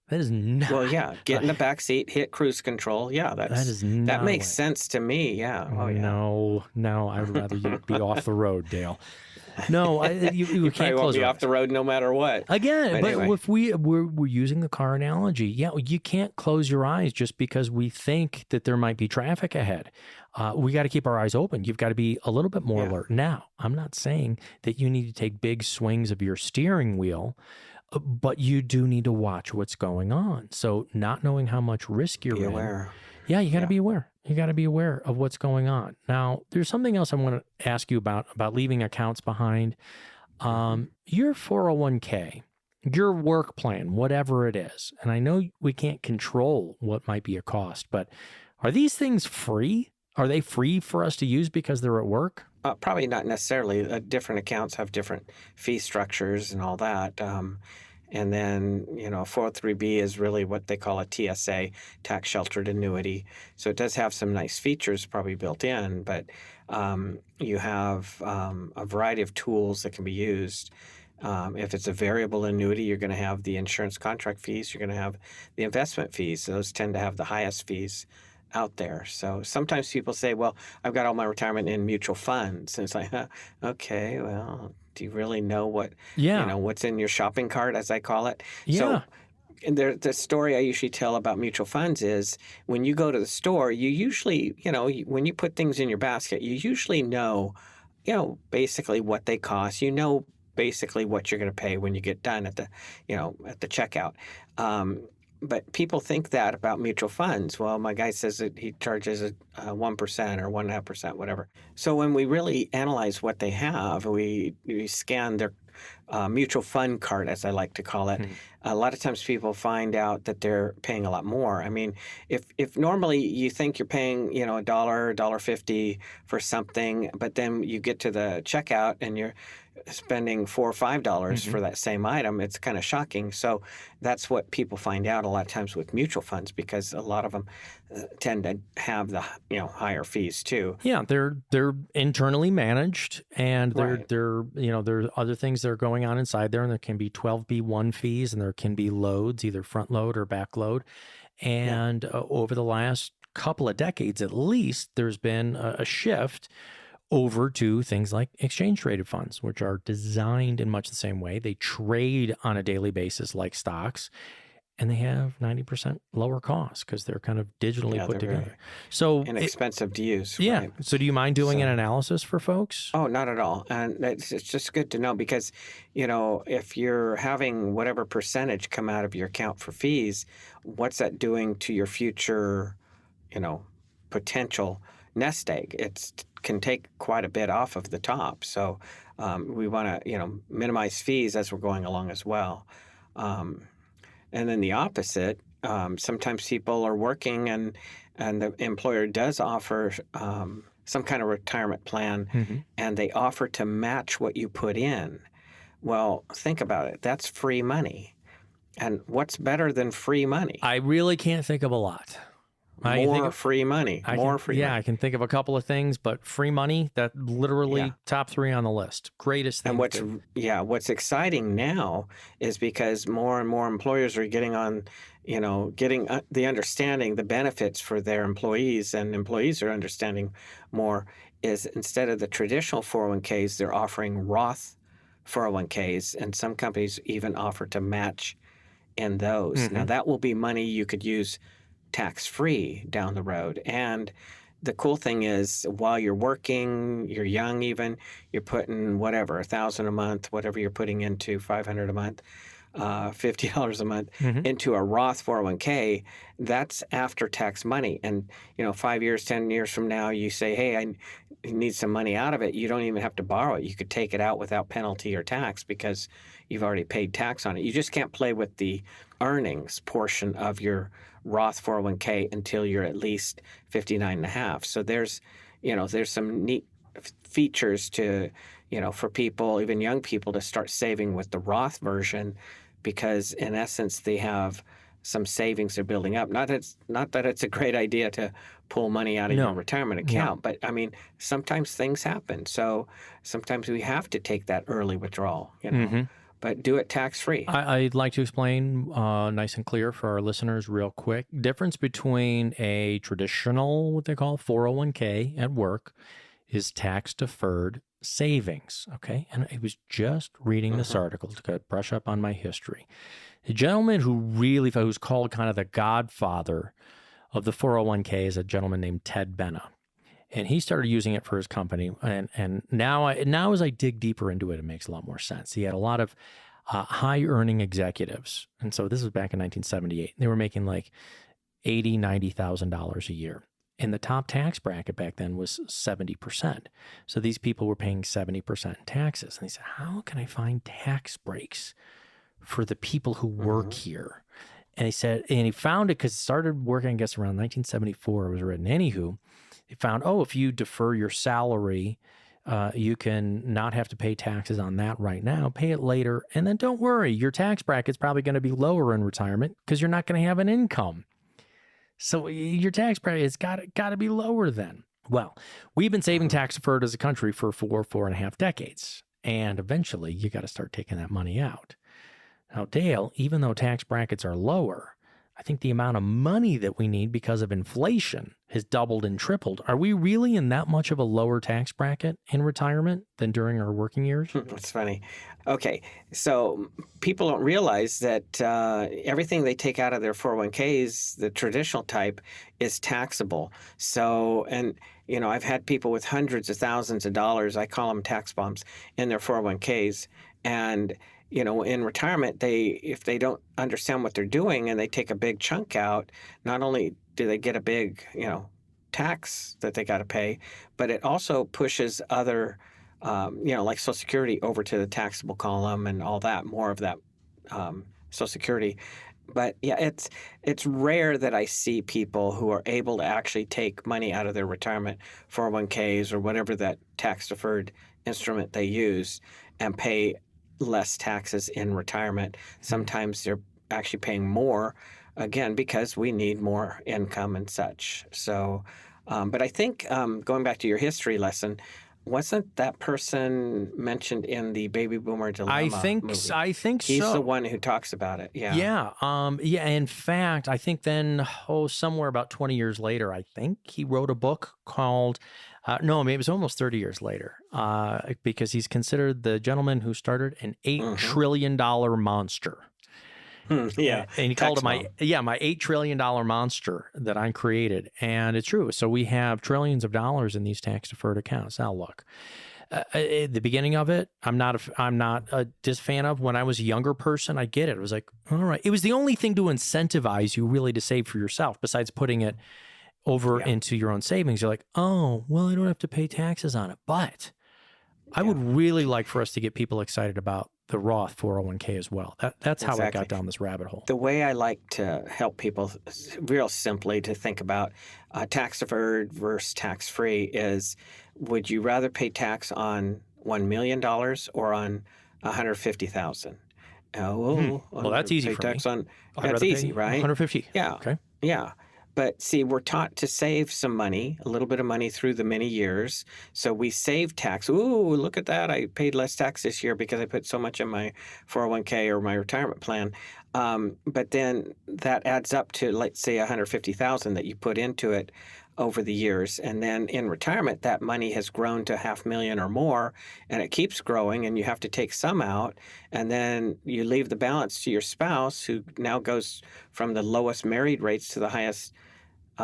A: That is not...
B: Well, yeah, get in the back seat, hit cruise control. Yeah,
A: that is not
B: that makes
A: a way.
B: sense to me. Yeah. Oh, yeah.
A: No, I'd rather you be off the road, Dale. No, you
B: You
A: can't
B: probably won't
A: close
B: be
A: your
B: off
A: eyes.
B: the road no matter what.
A: Again, but
B: Anyway.
A: if we're using the car analogy, you can't close your eyes just because we think that there might be traffic ahead. We got to keep our eyes open. You've got to be a little bit more alert. Now, I'm not saying that you need to take big swings of your steering wheel, but you do need to watch what's going on. So not knowing how much risk you're
B: Be
A: in.
B: aware.
A: Yeah, you got to be aware. You got to be aware of what's going on. Now, there's something else I want to ask you about leaving accounts behind. Your 401k, your work plan, whatever it is, and I know we can't control what might be a cost, but are these things free? Are they free for us to use because they're at work?
B: Probably not necessarily. Different accounts have different fee structures and all that. And then, 403B is really what they call a TSA, tax sheltered annuity. So it does have some nice features probably built in, but you have a variety of tools that can be used. If it's a variable annuity, you're going to have the insurance contract fees. You're going to have the investment fees. Those tend to have the highest fees out there. So sometimes people say, well, I've got all my retirement in mutual funds. And it's like, okay, well, do you really know what, what's in your shopping cart, as I call it?
A: Yeah.
B: So, and the story I usually tell about mutual funds is when you go to the store, you usually, when you put things in your basket, you usually know, basically what they cost. You know basically what you're going to pay when you get done at the, at the checkout. but people think that about mutual funds. Well, my guy says that he charges a 1% or 1.5%, whatever. So when we really analyze what they have, we scan their mutual fund card, as I like to call it. A lot of times people find out that they're paying a lot more. I mean, if normally you think you're paying, $1, $1.50 for something, but then you get to the checkout and you're spending $4 or $5 for that same item, it's kind of shocking. So that's what people find out a lot of times with mutual funds, because a lot of them tend to have the higher fees too.
A: Yeah, they're internally managed, and
B: Right.
A: there are other things that are going on inside there, and there can be 12b1 fees, and there can be loads, either front load or back load. And over the last couple of decades, at least, there's been a shift over to things like exchange traded funds, which are designed in much the same way. They trade on a daily basis like stocks, and they have 90% lower costs because they're kind of digitally put
B: they're very
A: together. So
B: inexpensive to use.
A: yeah.
B: Right?
A: So do you mind doing
B: So-
A: an analysis for folks?
B: Oh, not at all. And it's just good to know, because, if you're having whatever percentage come out of your account for fees, what's that doing to your future, potential nest egg? It can take quite a bit off of the top. So we want to, minimize fees as we're going along as well. And then the opposite, sometimes people are working and the employer does offer some kind of retirement plan, and they offer to match what you put in. Well, think about it. That's free money. And what's better than free money?
A: I really can't think of a lot.
B: More free money.
A: I can think of a couple of things, but free money, that literally top 3 on the list. Greatest thing.
B: And what's exciting now is because more and more employers are getting on, getting the understanding, the benefits for their employees, and employees are understanding more, is instead of the traditional 401ks, they're offering Roth 401ks, and some companies even offer to match in those. Now, that will be money you could use tax-free down the road. And the cool thing is, while you're working, you're young even, you're putting whatever, $1,000 a month, whatever you're putting into, $500 a month, $50 a month into a Roth 401k, that's after-tax money. And, 5 years, 10 years from now, you say, hey, I need some money out of it. You don't even have to borrow it. You could take it out without penalty or tax because you've already paid tax on it. You just can't play with the earnings portion of your Roth 401k until you're at least 59 and a half. So there's some neat features to, for people, even young people, to start saving with the Roth version, because in essence they have some savings they're building up. Not that it's a great idea to pull money out of your retirement account, but I mean, sometimes things happen. So sometimes we have to take that early withdrawal, but do it tax-free.
A: I'd like to explain nice and clear for our listeners real quick. Difference between a traditional, what they call 401k at work, is tax-deferred savings, okay? And I was just reading this article to brush up on my history. The gentleman who's called kind of the godfather of the 401k is a gentleman named Ted Benna. And he started using it for his company. And now as I dig deeper into it, it makes a lot more sense. He had a lot of high-earning executives. And so this was back in 1978. They were making like $80,000, $90,000 a year. And the top tax bracket back then was 70%. So these people were paying 70% in taxes. And he said, how can I find tax breaks for the people who work here? And he found it because it started working, I guess, around 1974. It was written. Anywho, he found, if you defer your salary, you can not have to pay taxes on that right now. Pay it later. And then don't worry, your tax bracket's probably going to be lower in retirement because you're not going to have an income. So your tax bracket has got to be lower then. Well, we've been saving tax deferred as a country for 4.5 decades. And eventually you got to start taking that money out. Now, Dale, even though tax brackets are lower, I think the amount of money that we need because of inflation has doubled and tripled. Are we really in that much of a lower tax bracket in retirement than during our working years?
B: That's funny. Okay, so people don't realize that everything they take out of their 401ks, the traditional type, is taxable. So, and I've had people with hundreds of thousands of dollars, I call them tax bombs, in their 401ks. And in retirement, if they don't understand what they're doing and they take a big chunk out, not only do they get a big, tax that they got to pay, but it also pushes other, like Social Security over to the taxable column and all that, more of that Social Security. But yeah, it's rare that I see people who are able to actually take money out of their retirement 401ks or whatever that tax deferred instrument they use and pay less taxes in retirement. Sometimes they're actually paying more, again, because we need more income and such. So, but I think going back to your history lesson, wasn't that person mentioned in the Baby Boomer Dilemma movie?
A: I think
B: He's
A: so.
B: the one who talks about it. Yeah.
A: Yeah. In fact, I think then, somewhere about 20 years later, I think he wrote a book called, no, maybe it was almost 30 years later, because he's considered the gentleman who started an $8 trillion monster.
B: Yeah.
A: And he called it my $8 trillion monster that I created. And it's true. So we have trillions of dollars in these tax deferred accounts. Now, look, at the beginning of it, I'm not a fan of. When I was a younger person, I get it. It was like, all right. It was the only thing to incentivize you really to save for yourself, besides putting it over into your own savings. You're like, oh, well, I don't have to pay taxes on it. But I would really like for us to get people excited about the Roth 401k as well. That's how I got down this rabbit hole.
B: The way I like to help people real simply to think about tax deferred versus tax free is, would you rather pay tax on $1 million or on $150,000?
A: Well, that's easy for me.
B: That's easy, right?
A: 150.
B: Yeah.
A: Okay.
B: Yeah. But see, we're taught to save some money, a little bit of money through the many years. So we save tax. Ooh, look at that. I paid less tax this year because I put so much in my 401k or my retirement plan. But then that adds up to, let's say, $150,000 that you put into it over the years. And then in retirement, that money has grown to $500,000 or more, and it keeps growing, and you have to take some out. And then you leave the balance to your spouse, who now goes from the lowest married rates to the highest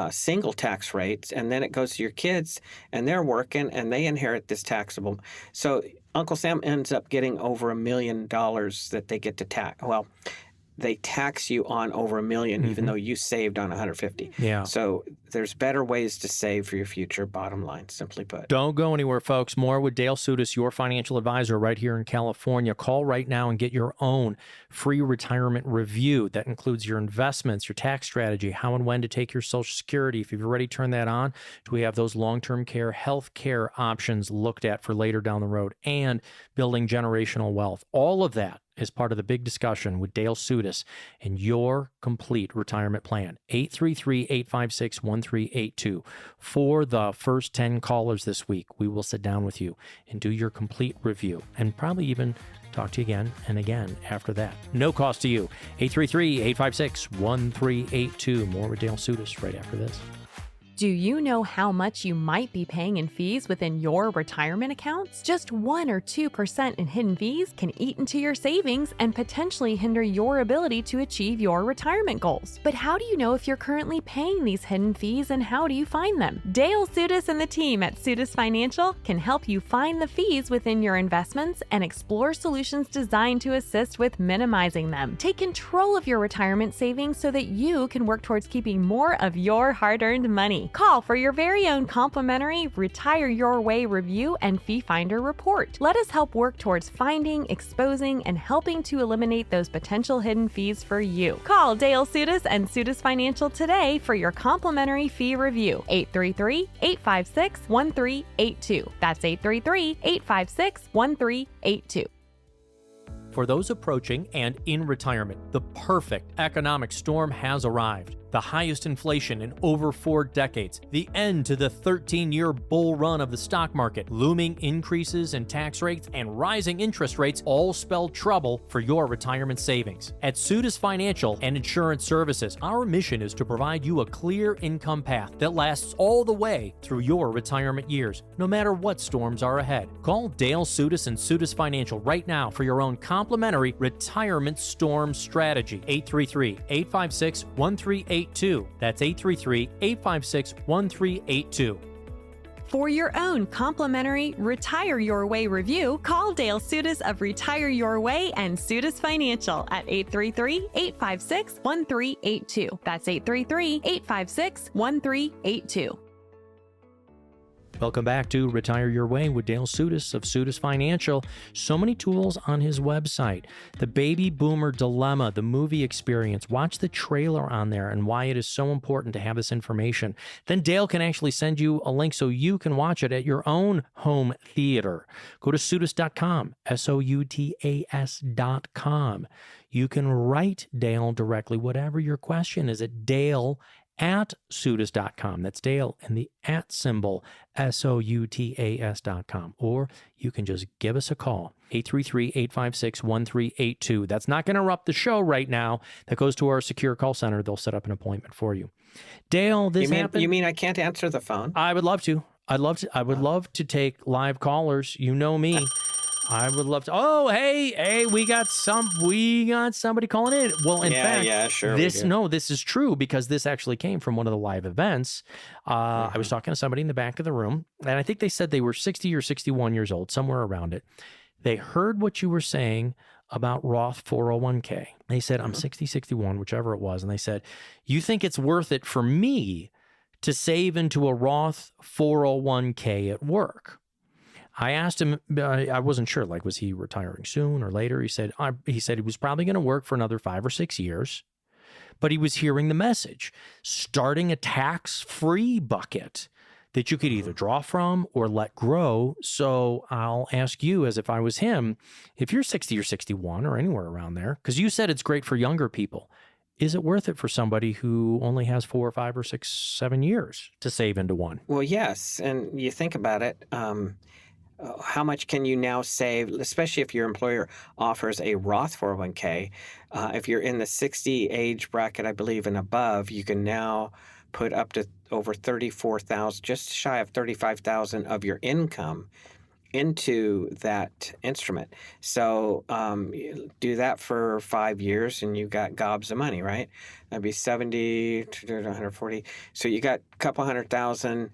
B: single tax rates. And then it goes to your kids, and they're working, and they inherit this taxable. So Uncle Sam ends up getting over $1 million that they get to tax. Well, they tax you on over $1 million, even though you saved on 150.
A: Yeah.
B: So there's better ways to save for your future, bottom line, simply put.
A: Don't go anywhere, folks. More with Dale Sudas, your financial advisor right here in California. Call right now and get your own free retirement review. That includes your investments, your tax strategy, how and when to take your Social Security. If you've already turned that on, do we have those long-term care, health care options looked at for later down the road, and building generational wealth. All of that is part of the big discussion with Dale Sudas and your complete retirement plan. 833-856-1382. For the first 10 callers this week, we will sit down with you and do your complete review, and probably even talk to you again and again after that. No cost to you. 833-856-1382. More with Dale Sudas right after this.
C: Do you know how much you might be paying in fees within your retirement accounts? Just 1 or 2% in hidden fees can eat into your savings and potentially hinder your ability to achieve your retirement goals. But how do you know if you're currently paying these hidden fees, and how do you find them? Dale Sudas and the team at Sudas Financial can help you find the fees within your investments and explore solutions designed to assist with minimizing them. Take control of your retirement savings so that you can work towards keeping more of your hard-earned money. Call for your very own complimentary Retire Your Way review and Fee Finder report. Let us help work towards finding, exposing, and helping to eliminate those potential hidden fees for you. Call Dale Sudas and Sudas Financial today for your complimentary fee review. 833-856-1382. That's 833-856-1382.
A: For those approaching and in retirement, the perfect economic storm has arrived. The highest inflation in over 4 decades, the end to the 13-year bull run of the stock market, looming increases in tax rates, and rising interest rates all spell trouble for your retirement savings. At Sudas Financial and Insurance Services, our mission is to provide you a clear income path that lasts all the way through your retirement years, no matter what storms are ahead. Call Dale Sudas and Sudas Financial right now for your own complimentary retirement storm strategy. 833-856-1382. That's 833-856-1382.
C: For your own complimentary Retire Your Way review, call Dale Sudas of Retire Your Way and Sudas Financial at 833-856-1382. That's 833-856-1382.
A: Welcome back to Retire Your Way with Dale Sudas of Sudas Financial. So many tools on his website. The Baby Boomer Dilemma, the movie experience. Watch the trailer on there and why it is so important to have this information. Then Dale can actually send you a link so you can watch it at your own home theater. Go to Sudas.com, SOUTAS.com. You can write Dale directly, whatever your question is, at Dale@Sudas.com. That's Dale and the @ symbol, SOUTAS.com. Or you can just give us a call, 833-856-1382. That's not going to interrupt the show right now. That goes to our secure call center. They'll set up an appointment for you. Dale, this happened.
B: You mean I can't answer the phone?
A: I would love to. I would love to take live callers. You know me. I would love to. Oh, hey, we got somebody calling in. Well, in fact,
B: sure.
A: This is true because this actually came from one of the live events. I was talking to somebody in the back of the room, and I think they said they were 60 or 61 years old, somewhere around it. They heard what you were saying about Roth 401k. They said, I'm 60, 61, whichever it was. And they said, you think it's worth it for me to save into a Roth 401k at work? I asked him, I wasn't sure, like, was he retiring soon or later? He said he was probably going to work for another 5 or 6 years, but he was hearing the message, starting a tax-free bucket that you could either draw from or let grow. So I'll ask you, as if I was him, if you're 60 or 61 or anywhere around there, because you said it's great for younger people, is it worth it for somebody who only has 4 or 5 or 6, 7 years to save into one?
B: Well, yes. And you think about it, how much can you now save, especially if your employer offers a Roth 401k? If you're in the 60 age bracket, I believe, and above, you can now put up to over 34,000, just shy of 35,000 of your income into that instrument. So do that for 5 years and you got gobs of money, right? That'd be 70 to 140. So you got a couple 100,000.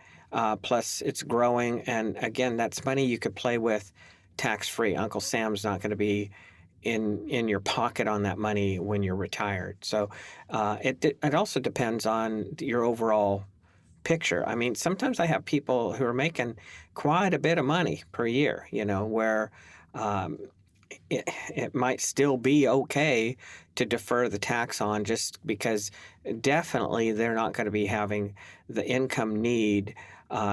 B: Plus it's growing. And again, that's money you could play with tax-free. Uncle Sam's not going to be in your pocket on that money when you're retired. So it also depends on your overall picture. I mean, sometimes I have people who are making quite a bit of money per year, where it might still be okay to defer the tax on, just because definitely they're not going to be having the income need,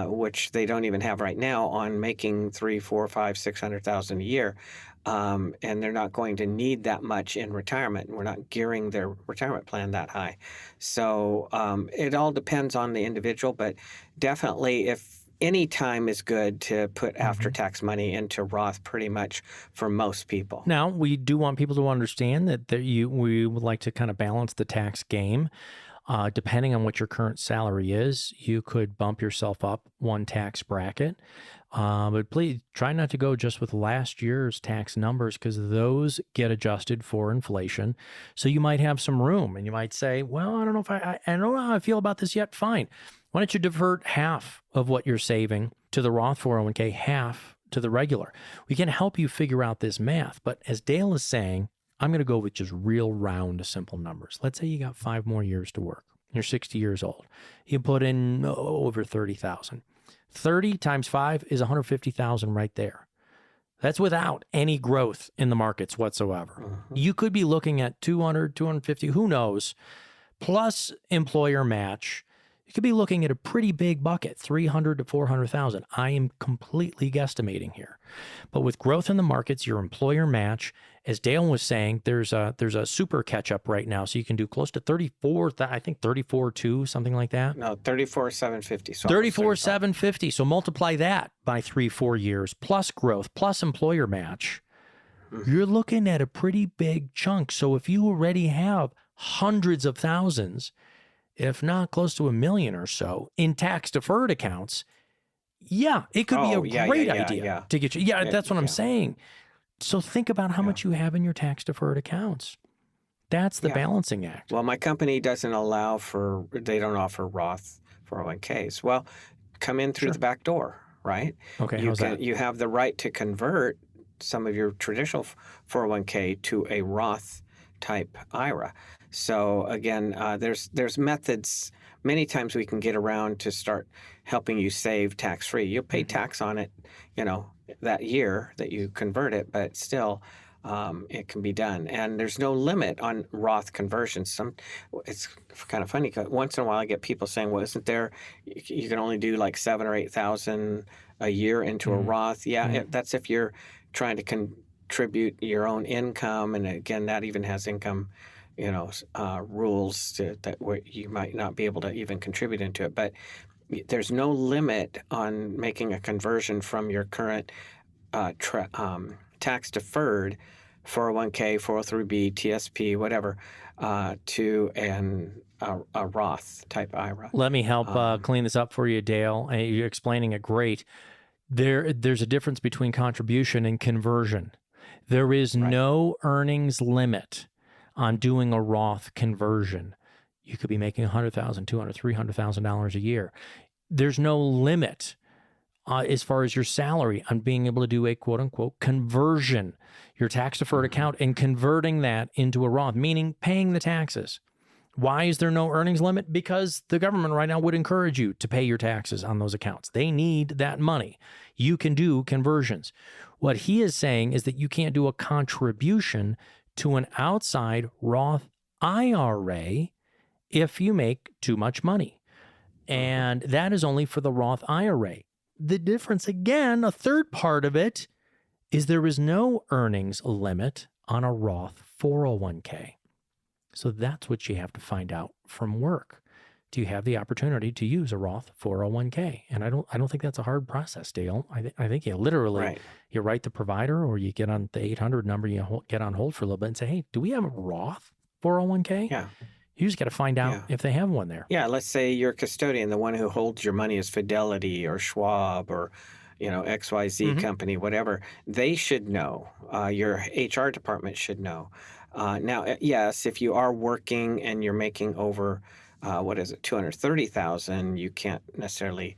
B: which they don't even have right now, on making 3, 4, 5, 600,000 a year. And they're not going to need that much in retirement. We're not gearing their retirement plan that high. So it all depends on the individual, but definitely if any time is good to put after-tax money into Roth, pretty much for most people.
A: Now, we do want people to understand that we would like to kind of balance the tax game. Depending on what your current salary is, you could bump yourself up one tax bracket. But please try not to go just with last year's tax numbers, because those get adjusted for inflation. So you might have some room, and you might say, well, I don't know if I don't know how I feel about this yet. Fine. Why don't you divert half of what you're saving to the Roth 401k, half to the regular? We can help you figure out this math. But as Dale is saying, I'm going to go with just real round, simple numbers. Let's say you got 5 more years to work. You're 60 years old. You put in over 30,000. 30 times 5 is 150,000 right there. That's without any growth in the markets whatsoever. You could be looking at 200, 250, who knows, plus employer match. You could be looking at a pretty big bucket, 300 to 400,000. I am completely guesstimating here. But with growth in the markets, your employer match, as Dale was saying, there's a super catch-up right now. So you can do close to 34, I think 34.2, something like that.
B: No, 34,750. So
A: 34,750. So multiply that by 3-4 years, plus growth, plus employer match. You're looking at a pretty big chunk. So if you already have hundreds of thousands, if not close to $1 million or so in tax-deferred accounts, it could be a great idea to get you. Yeah, that's what I'm saying. So think about how much you have in your tax-deferred accounts. That's the balancing act.
B: Well, my company doesn't offer Roth 401ks. Well, come in through the back door, right?
A: Okay, how's that?
B: You have the right to convert some of your traditional 401k to a Roth type IRA. So again, there's methods. Many times we can get around to start helping you save tax free. You'll pay tax on it, that year that you convert it, but still. It can be done, and there's no limit on Roth conversions. It's kind of funny because once in a while I get people saying, "Well, isn't there? You can only do like 7,000 or 8,000 a year into a Roth." Yeah, that's if you're trying to contribute your own income, and again, that even has income, rules that you might not be able to even contribute into it. But there's no limit on making a conversion from your current tax deferred 401k, 403b, TSP, whatever, to a Roth type IRA.
A: Let me help clean this up for you, Dale. You're explaining it great. There's a difference between contribution and conversion. There is no earnings limit on doing a Roth conversion. You could be making $100,000, $200,000, $300,000 a year. There's no limit as far as your salary on being able to do a quote-unquote conversion, your tax-deferred account, and converting that into a Roth, meaning paying the taxes. Why is there no earnings limit? Because the government right now would encourage you to pay your taxes on those accounts. They need that money. You can do conversions. What he is saying is that you can't do a contribution to an outside Roth IRA if you make too much money. And that is only for the Roth IRA. The difference, again, a third part of it, is there is no earnings limit on a Roth 401k. So that's what you have to find out from work. Do you have the opportunity to use a Roth 401k? And I don't think that's a hard process, Dale. I think you literally, you write the provider or you get on the 800 number, you get on hold for a little bit and say, hey, do we have a Roth 401k?
B: Yeah.
A: You just got to find out if they have one there.
B: Yeah, let's say your custodian, the one who holds your money is Fidelity or Schwab or, XYZ company, whatever. They should know. Your HR department should know. Now, yes, if you are working and you're making over, $230,000, you can't necessarily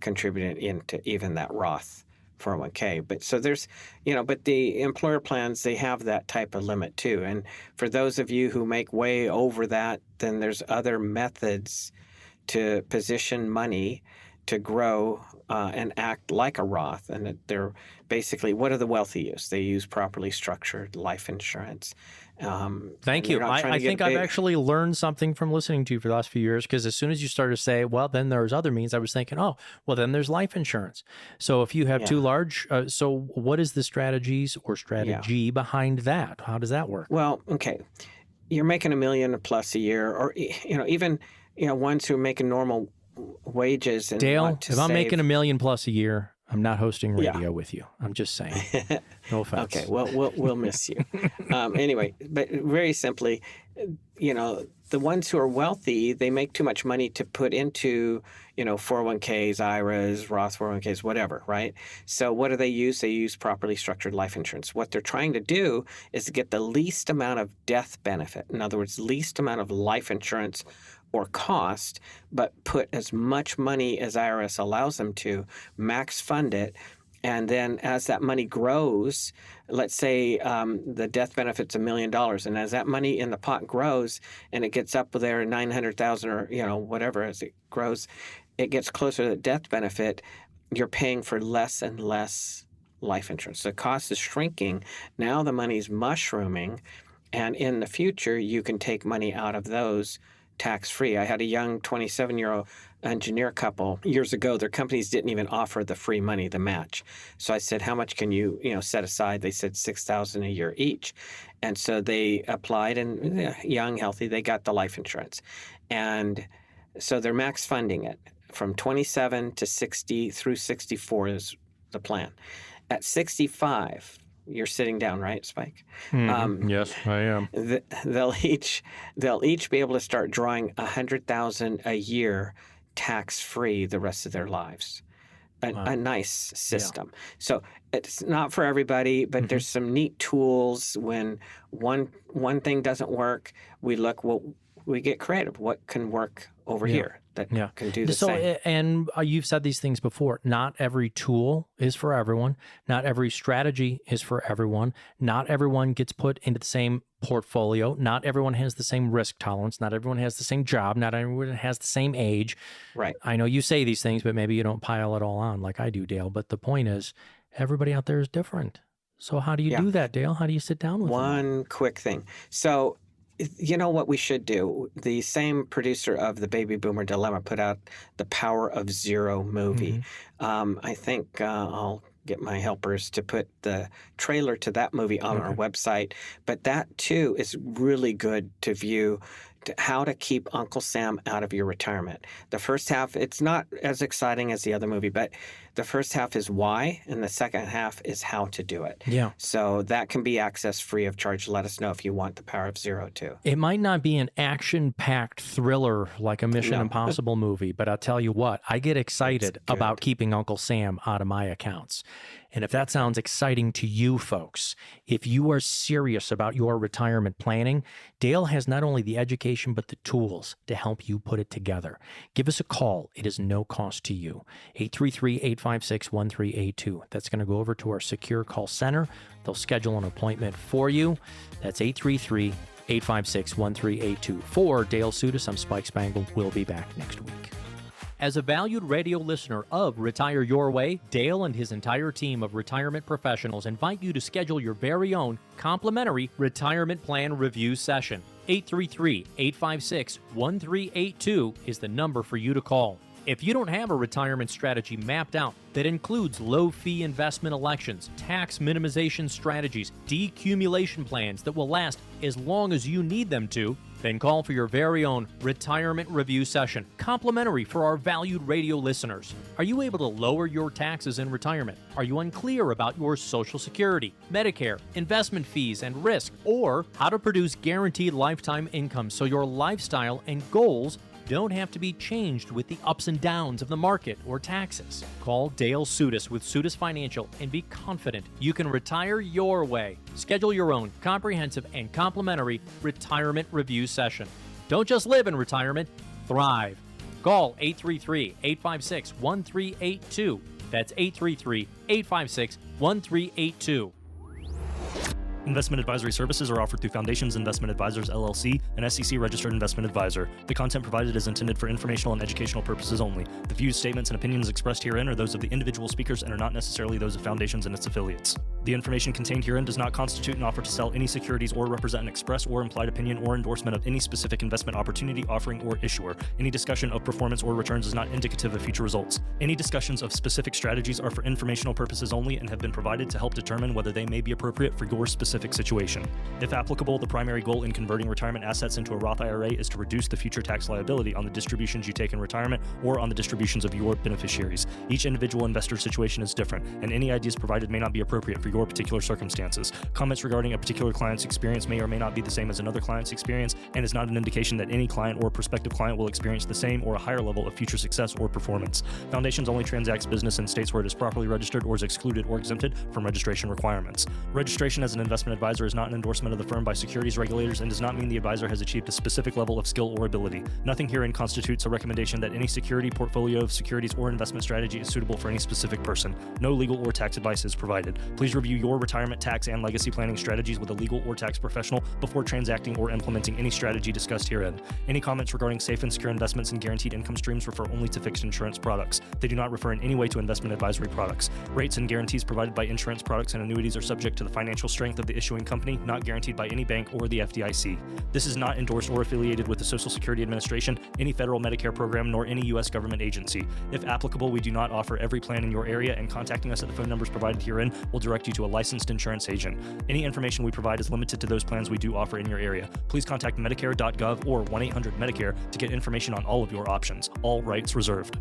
B: contribute it into even that Roth 401k. But so there's, but the employer plans, they have that type of limit too. And for those of you who make way over that, then there's other methods to position money to grow and act like a Roth. And they're basically, what do the wealthy use? They use properly structured life insurance.
A: Thank you. I think I've actually learned something from listening to you for the last few years, because as soon as you started to say, well, then there's other means, I was thinking, oh, well, then there's life insurance. So if you have too large, so what is the strategy behind that? How does that work?
B: Well, okay. You're making $1 million plus a year, or, even, ones who are making normal wages. And
A: Dale,
B: want to
A: if I'm
B: save.
A: making $1 million plus a year, I'm not hosting radio with you. I'm just saying. No offense.
B: Okay, well, we'll miss you. Anyway, but very simply, the ones who are wealthy, they make too much money to put into, 401ks, IRAs, Roth 401ks, whatever, right? So what do they use? They use properly structured life insurance. What they're trying to do is to get the least amount of death benefit. In other words, least amount of life insurance or cost, but put as much money as IRS allows them to, max fund it, and then as that money grows, let's say the death benefit's $1 million, and as that money in the pot grows and it gets up there 900,000 or whatever, as it grows, it gets closer to the death benefit, you're paying for less and less life insurance. The cost is shrinking. Now the money's mushrooming, and in the future you can take money out of those tax-free. I had a young 27-year-old engineer couple years ago. Their companies didn't even offer the free money, the match. So I said, how much can you, set aside? They said $6,000 a year each. And so they applied, and young, healthy, they got the life insurance. And so they're max funding it from 27 to 60 through 64 is the plan. At 65, you're sitting down, right, Spike?
A: Yes, I am.
B: They'll each be able to start drawing $100,000 a year tax-free the rest of their lives. A nice system. Yeah. So it's not for everybody, but there's some neat tools. When one thing doesn't work, we look, well, we get creative. What can work over here that can do the
A: So,
B: same?
A: and you've said these things before. Not every tool is for everyone. Not every strategy is for everyone. Not everyone gets put into the same portfolio. Not everyone has the same risk tolerance. Not everyone has the same job. Not everyone has the same age.
B: Right.
A: I know you say these things, but maybe you don't pile it all on like I do, Dale. But the point is, everybody out there is different. So how do you do that, Dale? How do you sit down with them?
B: One quick thing. So, you know what we should do? The same producer of the Baby Boomer Dilemma put out the Power of Zero movie. I think I'll get my helpers to put the trailer to that movie on our website. But that, too, is really good to view how to keep Uncle Sam out of your retirement. The first half, it's not as exciting as the other movie, but the first half is why, and the second half is how to do it.
A: Yeah.
B: So that can be accessed free of charge. Let us know if you want the Power of Zero, too.
A: It might not be an action-packed thriller like a Mission Impossible movie, but I'll tell you what, I get excited about keeping Uncle Sam out of my accounts. And if that sounds exciting to you folks, if you are serious about your retirement planning, Dale has not only the education, but the tools to help you put it together. Give us a call. It is no cost to you. 833-856-1382. That's going to go over to our secure call center. They'll schedule an appointment for you. That's 833-856-1382. For Dale Sudas, I'm Spike Spangle. We'll be back next week. As a valued radio listener of Retire Your Way, Dale and his entire team of retirement professionals invite you to schedule your very own complimentary retirement plan review session. 833-856-1382 is the number for you to call. If you don't have a retirement strategy mapped out that includes low-fee investment elections, tax minimization strategies, decumulation plans that will last as long as you need them to, then call for your very own retirement review session, complimentary for our valued radio listeners. Are you able to lower your taxes in retirement? Are you unclear about your Social Security, Medicare, investment fees and risk, or how to produce guaranteed lifetime income so your lifestyle and goals don't have to be changed with the ups and downs of the market or taxes? Call Dale Sudas with Sudas Financial and be confident you can retire your way. Schedule your own comprehensive and complimentary retirement review session. Don't just live in retirement, thrive. Call 833-856-1382. That's 833-856-1382.
E: Investment advisory services are offered through Foundations Investment Advisors, LLC, an SEC-registered investment advisor. The content provided is intended for informational and educational purposes only. The views, statements, and opinions expressed herein are those of the individual speakers and are not necessarily those of Foundations and its affiliates. The information contained herein does not constitute an offer to sell any securities or represent an express or implied opinion or endorsement of any specific investment opportunity, offering, or issuer. Any discussion of performance or returns is not indicative of future results. Any discussions of specific strategies are for informational purposes only and have been provided to help determine whether they may be appropriate for your specific situation. If applicable, the primary goal in converting retirement assets into a Roth IRA is to reduce the future tax liability on the distributions you take in retirement or on the distributions of your beneficiaries. Each individual investor's situation is different, and any ideas provided may not be appropriate for your particular circumstances. Comments regarding a particular client's experience may or may not be the same as another client's experience, and is not an indication that any client or prospective client will experience the same or a higher level of future success or performance. Foundations only transacts business in states where it is properly registered or is excluded or exempted from registration requirements. Registration as an investment advisor is not an endorsement of the firm by securities regulators and does not mean the advisor has achieved a specific level of skill or ability. Nothing herein constitutes a recommendation that any security, portfolio of securities, or investment strategy is suitable for any specific person. No legal or tax advice is provided. Please review your retirement, tax, and legacy planning strategies with a legal or tax professional before transacting or implementing any strategy discussed herein. Any comments regarding safe and secure investments and guaranteed income streams refer only to fixed insurance products. They do not refer in any way to investment advisory products. Rates and guarantees provided by insurance products and annuities are subject to the financial strength of the issuing company, not guaranteed by any bank or the FDIC. This is not endorsed or affiliated with the Social Security Administration, any federal Medicare program, nor any U.S. government agency. If applicable, we do not offer every plan in your area, and contacting us at the phone numbers provided herein will direct you to a licensed insurance agent. Any information we provide is limited to those plans we do offer in your area. Please contact Medicare.gov or 1-800-MEDICARE to get information on all of your options. All rights reserved.